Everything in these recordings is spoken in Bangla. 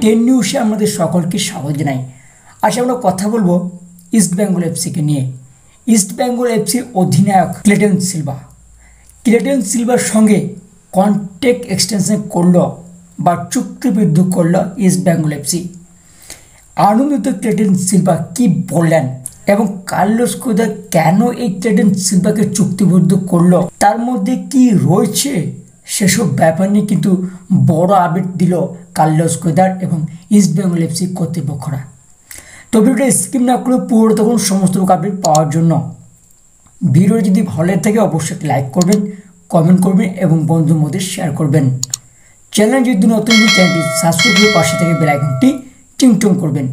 10 নিউজে আমাদের সকলকে স্বাগত জানাই। আজ আমরা কথা বলবো ইস্ট বেঙ্গল এফসিকে নিয়ে। ইস্ট বেঙ্গল এফসির অধিনায়ক ক্লেটন সিলভার সঙ্গে কন্ট্রাক্ট এক্সটেনশন করলো বা চুক্তিবদ্ধ করলো ইস্ট বেঙ্গল এফসি। আনন্দিত ক্লেটন সিলভা কি বললেন এবং কার্লোস কোয়েদার কেন এই ক্লেটন সিলভাকে চুক্তিবদ্ধ করলো, তার মধ্যে কি রয়েছে সেসব ব্যাপার নিয়ে কিন্তু বড় আপডেট দিল কার্লোস কোয়েদার এবং ইস্ট বেঙ্গল এফসি কর্তৃপক্ষরা। তো ভিডিওটা স্কিপ না করে পুরো তখন সমস্ত আপডেট পাওয়ার জন্য ভিডিও যদি ভালো লাগে থাকে অবশ্যই লাইক করবেন, কমেন্ট করবেন এবং বন্ধুর মধ্যে শেয়ার করবেন। চ্যানেল যদি নতুন চ্যানেলটি সাবস্ক্রাইব করে পাশে থেকে বেল আইকনটি টিংটং করবেন।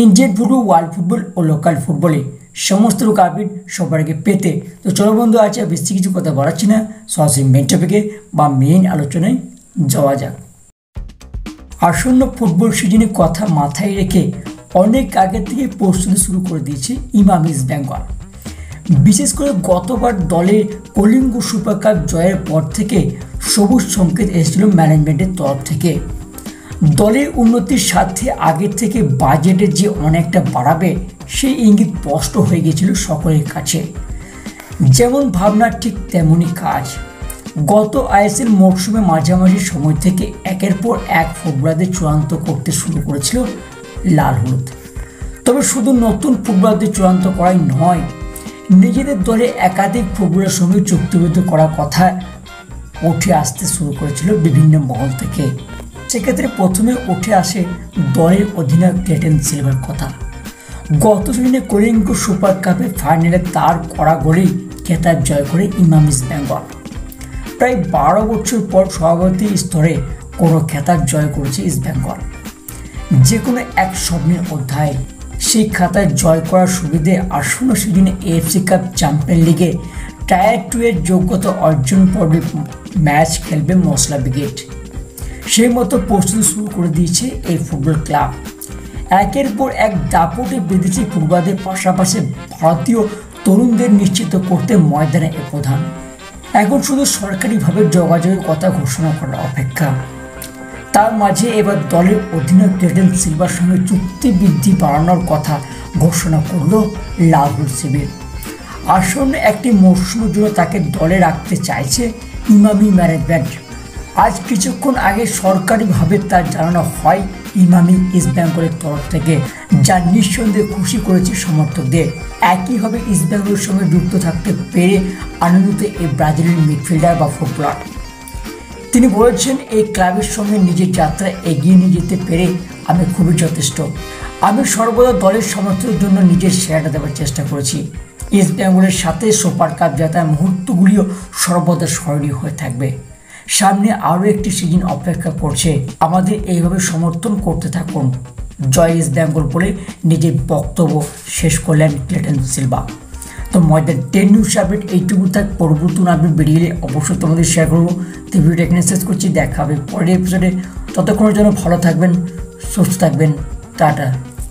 ইন্ডিয়ান ফুটবল, ওয়ার্ল্ড ফুটবল ও লোকাল ফুটবলে সমস্ত আপডেট সবার আগে পেতে। তো চলো বন্ধু, আছে বেশি কিছু কথা বাড়াচ্ছি না, সরাসরি মেন টপিকে বা মেইন আলোচনায় যাওয়া যাক। আসন্ন ফুটবল সিজনের কথা মাথায় রেখে অনেক আগে থেকে প্রস্তুতি শুরু করে দিয়েছে ইমাম ইস্ট বেঙ্গল। বিশেষ করে গতবার দলে কলিঙ্গ সুপার কাপ জয়ের পর থেকে সবুজ সংকেত এসেছিল ম্যানেজমেন্টের তরফ থেকে। দলের উন্নতির স্বার্থে আগের থেকে বাজেটের যে অনেকটা বাড়াবে সেই ইঙ্গিত স্পষ্ট হয়ে গিয়েছিল সকলের কাছে। যেমন ভাবনা ঠিক তেমনই কাজ। গত আইএসএল মরশুমে মাঝামাঝি সময় থেকে একের পর এক ফুটবলারদের চূড়ান্ত করতে শুরু করেছিল লাল হলুদ। তবে শুধু নতুন ফুটবলারদের চূড়ান্ত করাই নয়, নিজেদের দলে একাধিক ফুটবলের সঙ্গে চুক্তিবদ্ধ করার কথা উঠে আসতে শুরু করেছিল বিভিন্ন মহল থেকে। সেক্ষেত্রে প্রথমে উঠে আসে দলের অধিনায়ক ক্লেটন সিলভার কথা। গত সিজনে কলিঙ্গ সুপার কাপের ফাইনালে তার করা গোলেই খেতাব জয় করে ইমাম ইস্ট বেঙ্গল। প্রায় 12 বছর পর সভাপতি স্তরে কোনো খেতাব জয় করেছে ইস্ট বেঙ্গল। যে কোনো এক স্বপ্নের অধ্যায়। সেই খাতায় জয় করার সুবিধে আসন্ন সিজনে এএফসি কাপ, চ্যাম্পিয়ন লিগে টায়ার 2 এর যোগ্যতা অর্জন পর্বে ম্যাচ খেলবে মশলা ব্রিগেড। সেই মতো প্রস্তুতি শুরু করে দিয়েছে এই ফুটবল ক্লাব। একের পর এক দাপটে বেঁধেছে ফুটবলারদের পাশাপাশি ভারতীয় তরুণদের নিশ্চিত করতে ময়দানে এ প্রধান। এখন শুধু সরকারিভাবে যোগাযোগের কথা ঘোষণা করার অপেক্ষা। তার মাঝে এবার দলের অধিনায়ক ক্লেটন সিলভার সঙ্গে চুক্তি বৃদ্ধি বাড়ানোর কথা ঘোষণা করল লাল হলুদ শিবির। আসন্ন একটি মরশুমের জন্য তাকে দলে রাখতে চাইছে ইমামি ম্যানেজমেন্ট। আজ কিছুক্ষণ আগে সরকারিভাবে তা জানানো হয় ইমামি ইস্ট বেঙ্গলের তরফ থেকে, যা নিঃসন্দেহে খুশি করেছে সমর্থকদের। একইভাবে ইস্ট বেঙ্গলের সঙ্গে যুক্ত থাকতে পেরে আনন্দিত এই ব্রাজিলিয়ান মিডফিল্ডার বা ফুটবলার। তিনি বলেছেন, এই ক্লাবের সঙ্গে নিজের যাত্রা এগিয়ে নিয়ে যেতে পেরে আমি খুবই যথেষ্ট। আমি সর্বদা দলের সমর্থনের জন্য নিজের সেরাটা দেওয়ার চেষ্টা করেছি। ইস্ট বেঙ্গলের সাথে সুপার কাপ জেতার মুহূর্তগুলিও সর্বদা স্মরণীয় হয়ে থাকবে। সামনে আরও একটি সিজন অপেক্ষা করছে, আমাদের এইভাবে সমর্থন করতে থাকুন। জয় ইস্ট বেঙ্গল বলে নিজের বক্তব্য শেষ করলেন ক্লেটন সিলভা। তো ময়দান 10 নিউজ আপডেট এইটুকু থাক। পরবর্তী আপডেট বেরিয়ে অবশ্যই তোমাদের শেয়ার করবো। তো ভিডিওটা এখানে শেষ করছি, দেখা হবে পরের এপিসোডে। ততক্ষণের জন্য ভালো থাকবেন, সুস্থ থাকবেন, টাটা।